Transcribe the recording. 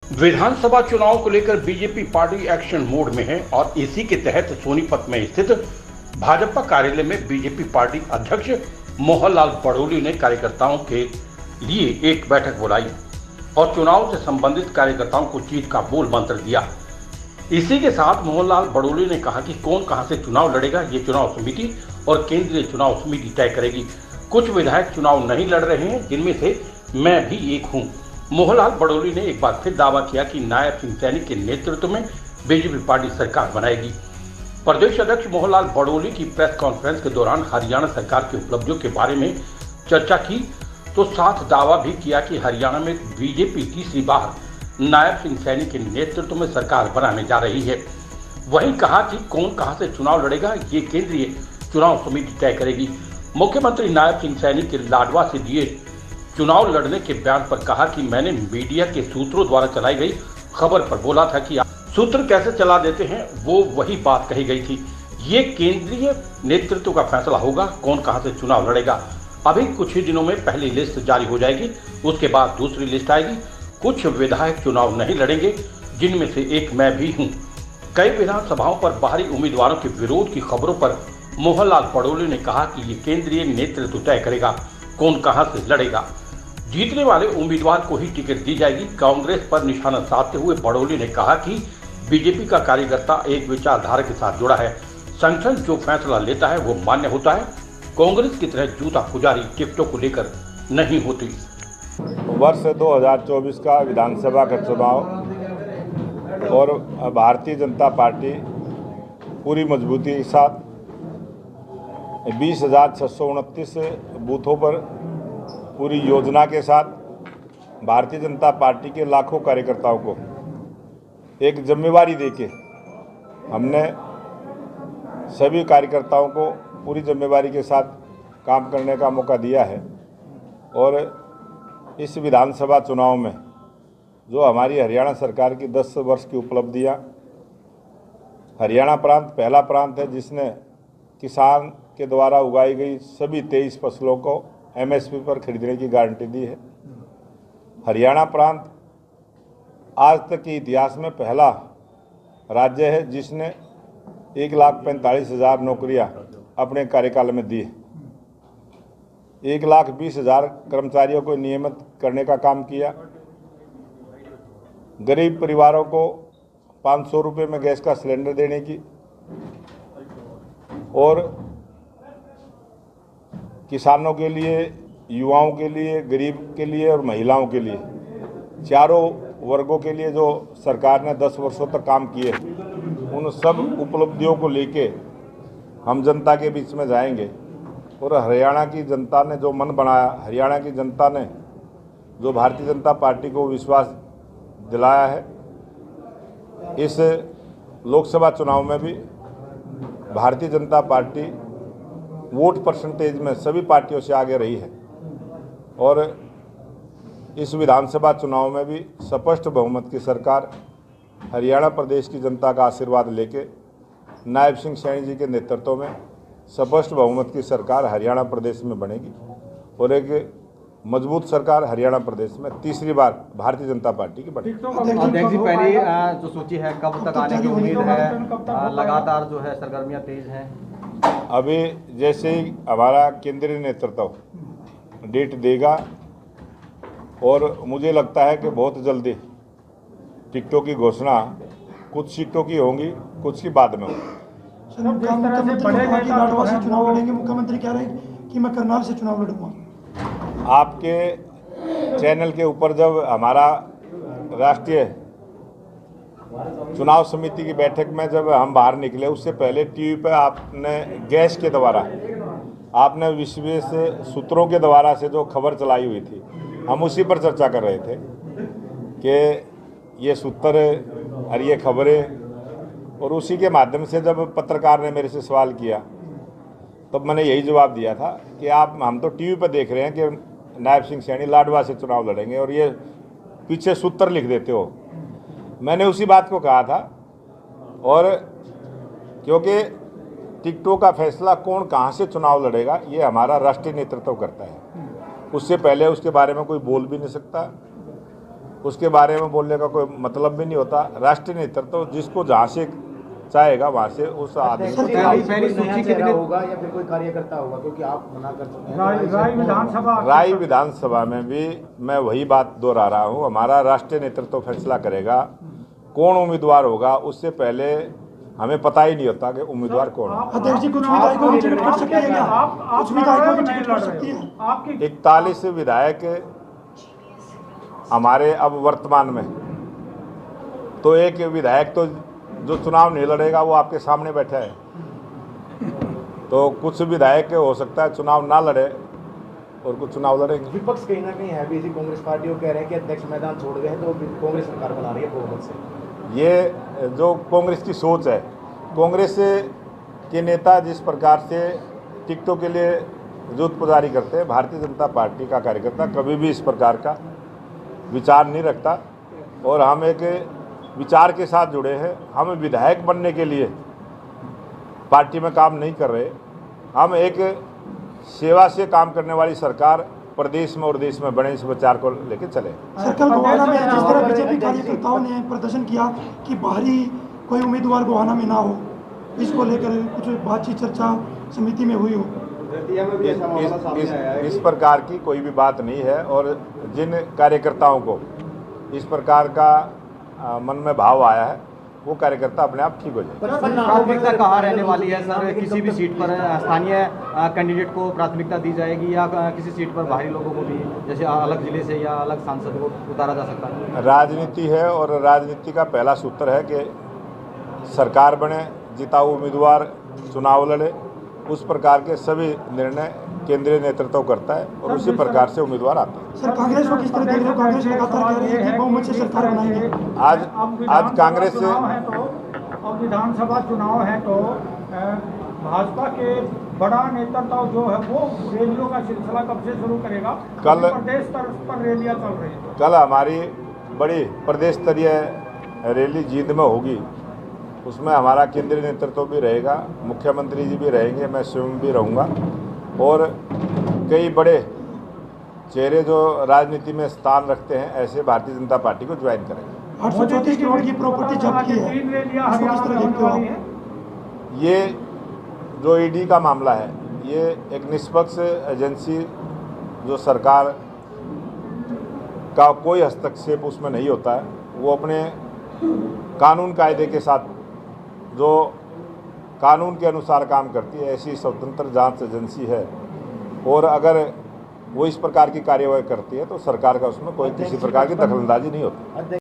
विधानसभा चुनाव को लेकर बीजेपी पार्टी एक्शन मोड में है और इसी के तहत सोनीपत में स्थित भाजपा कार्यालय में बीजेपी पार्टी अध्यक्ष मोहनलाल बड़ोली ने कार्यकर्ताओं के लिए एक बैठक बुलाई और चुनाव से संबंधित कार्यकर्ताओं को जीत का मूल मंत्र दिया। इसी के साथ मोहनलाल बड़ोली ने कहा कि कौन कहां से चुनाव लड़ेगा ये चुनाव समिति और केंद्रीय चुनाव समिति तय करेगी। कुछ विधायक चुनाव नहीं लड़ रहे हैं, जिनमें से मैं भी एक हूं। मोहनलाल बड़ोली ने एक बार फिर दावा किया कि नायब सिंह सैनी के नेतृत्व में बीजेपी पार्टी सरकार बनाएगी। प्रदेश अध्यक्ष मोहनलाल बड़ोली की प्रेस कॉन्फ्रेंस के दौरान हरियाणा सरकार की उपलब्धियों के बारे में चर्चा की तो साथ दावा भी किया कि हरियाणा में बीजेपी तीसरी बार नायब सिंह सैनी के नेतृत्व में सरकार बनाने जा रही है। वहीं कहा कि कौन कहां से चुनाव लड़ेगा ये केंद्रीय चुनाव समिति तय करेगी। मुख्यमंत्री नायब सिंह सैनी के लाडवा से दिए चुनाव लड़ने के बयान पर कहा कि मैंने मीडिया के सूत्रों द्वारा चलाई गई खबर पर बोला था कि सूत्र कैसे चला देते हैं, वो वही बात कही गई थी। ये केंद्रीय नेतृत्व का फैसला होगा कौन कहां से चुनाव लड़ेगा। अभी कुछ ही दिनों में पहली लिस्ट जारी हो जाएगी, उसके बाद दूसरी लिस्ट आएगी। कुछ विधायक चुनाव नहीं लड़ेंगे, जिनमें से एक मैं भी हूं। कई विधानसभाओं पर बाहरी उम्मीदवारों के विरोध की खबरों पर मोहनलाल बड़ोली ने कहा कि ये केंद्रीय नेतृत्व तय करेगा कौन कहां से लड़ेगा। जीतने वाले उम्मीदवार को ही टिकट दी जाएगी। कांग्रेस पर निशाना साधते हुए बड़ोली ने कहा कि बीजेपी का कार्यकर्ता एक विचारधारा के साथ जुड़ा है। संगठन जो फैसला लेता है वो मान्य होता है। कांग्रेस की तरह जूता पुजारी टिकटों को लेकर नहीं होती। वर्ष 2024 का विधानसभा का चुनाव और भारतीय जनता पार्टी पूरी मजबूती के साथ 20,629 बूथों पर पूरी योजना के साथ भारतीय जनता पार्टी के लाखों कार्यकर्ताओं को एक जिम्मेवारी देके हमने सभी कार्यकर्ताओं को पूरी जिम्मेवारी के साथ काम करने का मौका दिया है। और इस विधानसभा चुनाव में जो हमारी हरियाणा सरकार की 10 वर्ष की उपलब्धियां, हरियाणा प्रांत पहला प्रांत है जिसने किसान के द्वारा उगाई गई सभी 23 फसलों को एमएसपी पर खरीदने की गारंटी दी है। हरियाणा प्रांत आज तक के इतिहास में पहला राज्य है जिसने 1,45,000 नौकरियां अपने कार्यकाल में दी है। 1,20,000 कर्मचारियों को नियमित करने का काम किया। गरीब परिवारों को 500 रुपये में गैस का सिलेंडर देने की और किसानों के लिए, युवाओं के लिए, गरीब के लिए और महिलाओं के लिए, चारों वर्गों के लिए जो सरकार ने 10 वर्षों तक काम किए, उन सब उपलब्धियों को लेके हम जनता के बीच में जाएंगे। और हरियाणा की जनता ने जो मन बनाया, हरियाणा की जनता ने जो भारतीय जनता पार्टी को विश्वास दिलाया है, इस लोकसभा चुनाव में भी Bharatiya Janata party vote percentage में सभी पार्टियों से आगे रही है। और इस विधानसभा चुनाव में भी स्पष्ट बहुमत की सरकार हरियाणा प्रदेश की जनता का आशीर्वाद लेके नायब सिंह सैनी जी के नेतृत्व में स्पष्ट बहुमत की सरकार हरियाणा प्रदेश में बनेगी और एक मजबूत सरकार हरियाणा प्रदेश में तीसरी बार भारतीय जनता पार्टी की बनेगी। अध्यक्ष जी, पहली जो सूची है कब तक आने की उम्मीद है? लगातार जो है सरगर्मियां तेज हैं। अभी जैसे ही हमारा केंद्रीय नेतृत्व डेट देगा और मुझे लगता है कि बहुत जल्दी टिकटों की घोषणा कुछ सीटों की होंगी, कुछ की बाद में होगी। मुख्यमंत्री कह रहे हैं कि मैं करनाल से चुनाव लड़ूंगा। आपके चैनल के ऊपर जब हमारा राष्ट्रीय चुनाव समिति की बैठक में जब हम बाहर निकले, उससे पहले टीवी पर आपने गैस के द्वारा, आपने विशेष सूत्रों के द्वारा से जो खबर चलाई हुई थी, हम उसी पर चर्चा कर रहे थे कि ये सूत्र और ये खबरें। और उसी के माध्यम से जब पत्रकार ने मेरे से सवाल किया तब मैंने यही जवाब दिया था कि हम तो टीवी पर देख रहे हैं कि नायब सिंह सैनी लाडवा से चुनाव लड़ेंगे और ये पीछे सूत्र लिख देते हो। मैंने उसी बात को कहा था। और क्योंकि टिकटों का फैसला कौन कहां से चुनाव लड़ेगा ये हमारा राष्ट्रीय नेतृत्व करता है, उससे पहले उसके बारे में कोई बोल भी नहीं सकता। उसके बारे में बोलने का कोई मतलब भी नहीं होता। राष्ट्रीय नेतृत्व तो जिसको जहाँ से चाहेगा वहाँ से उस आदमी को पहली सूची कितने होगा या फिर कोई कार्यकर्ता होगा, क्योंकि आप मना कर चुके हैं। राय विधानसभा में भी मैं वही बात दोहरा रहा हूँ, हमारा राष्ट्रीय नेतृत्व फैसला करेगा कौन उम्मीदवार होगा। उससे पहले हमें पता ही नहीं होता कि उम्मीदवार कौन है। अध्यक्ष जी, कुछ विधायकों की टिकट कट सकती है क्या? कुछ विधायकों की टिकट कट सकती है? 41 विधायक हमारे अब वर्तमान में, तो एक विधायक तो जो चुनाव नहीं लड़ेगा वो आपके सामने बैठा है, तो कुछ विधायक हो सकता है चुनाव ना लड़े और कुछ चुनाव लड़ेंगे। विपक्ष कहीं ना कहीं है भी इसी कांग्रेस पार्टी को कह रहे हैं कि अध्यक्ष मैदान छोड़ गए हैं तो कांग्रेस सरकार बना रही है बहुमत से। ये जो कांग्रेस की सोच है, कांग्रेस के नेता जिस प्रकार से टिकटों के लिए जुटपुजारी करते हैं, भारतीय जनता पार्टी का कार्यकर्ता कभी भी इस प्रकार का विचार नहीं रखता। और हम एक विचार के साथ जुड़े हैं। हम विधायक बनने के लिए पार्टी में काम नहीं कर रहे, हम एक सेवा से काम करने वाली सरकार प्रदेश में और देश में बने, इस विचार को लेकर चले। सर, कल गोहाना में जिस तरह बीजेपी कार्यकर्ताओं ने प्रदर्शन किया कि बाहरी कोई उम्मीदवार गोहाना में ना हो, इसको लेकर कुछ बातचीत चर्चा समिति में हुई हो? इस प्रकार की कोई भी बात नहीं है। और जिन कार्यकर्ताओं को इस प्रकार का मन में भाव आया है वो कार्यकर्ता अपने आप ठीक हो जाए। प्राथमिकता कहाँ रहने वाली है सर? किसी भी सीट पर स्थानीय कैंडिडेट को प्राथमिकता दी जाएगी या किसी सीट पर बाहरी लोगों को भी, जैसे अलग जिले से या अलग सांसद को उतारा जा सकता है? राजनीति है और राजनीति का पहला सूत्र है कि सरकार बने, जिताऊ उम्मीदवार चुनाव लड़े। उस प्रकार के सभी निर्णय केंद्रीय नेतृत्व करता है और उसी प्रकार से उम्मीदवार आते हैं। सर, कांग्रेस को किस तरह देख रहे हो? कांग्रेस लगातार कह रही है कि बहुमत से सरकार बनाएंगे। आज कांग्रेस से अब विधानसभा चुनाव है तो भाजपा के बड़ा नेतृत्व जो है वो रैलियों का सिलसिला कब से शुरू करेगा? कल प्रदेश स्तर पर रैलियां चल रही है। कल हमारी बड़ी प्रदेश स्तरीय रैली जींद में होगी, उसमें हमारा केंद्रीय नेतृत्व भी रहेगा, मुख्यमंत्री जी भी रहेंगे, मैं स्वयं भी रहूँगा और कई बड़े चेहरे जो राजनीति में स्थान रखते हैं ऐसे भारतीय जनता पार्टी को ज्वाइन करेंगे। 834 करोड़ की प्रॉपर्टी जब्त की है, इसको किस तरह देखते हो आप? ये जो ईडी का मामला है, ये एक निष्पक्ष एजेंसी जो सरकार का कोई हस्तक्षेप उसमें नहीं होता है, वो अपने कानून कायदे के साथ जो कानून के अनुसार काम करती है, ऐसी स्वतंत्र जांच एजेंसी है। और अगर वो इस प्रकार की कार्यवाही करती है तो सरकार का उसमें कोई किसी प्रकार की दखलंदाजी नहीं होती।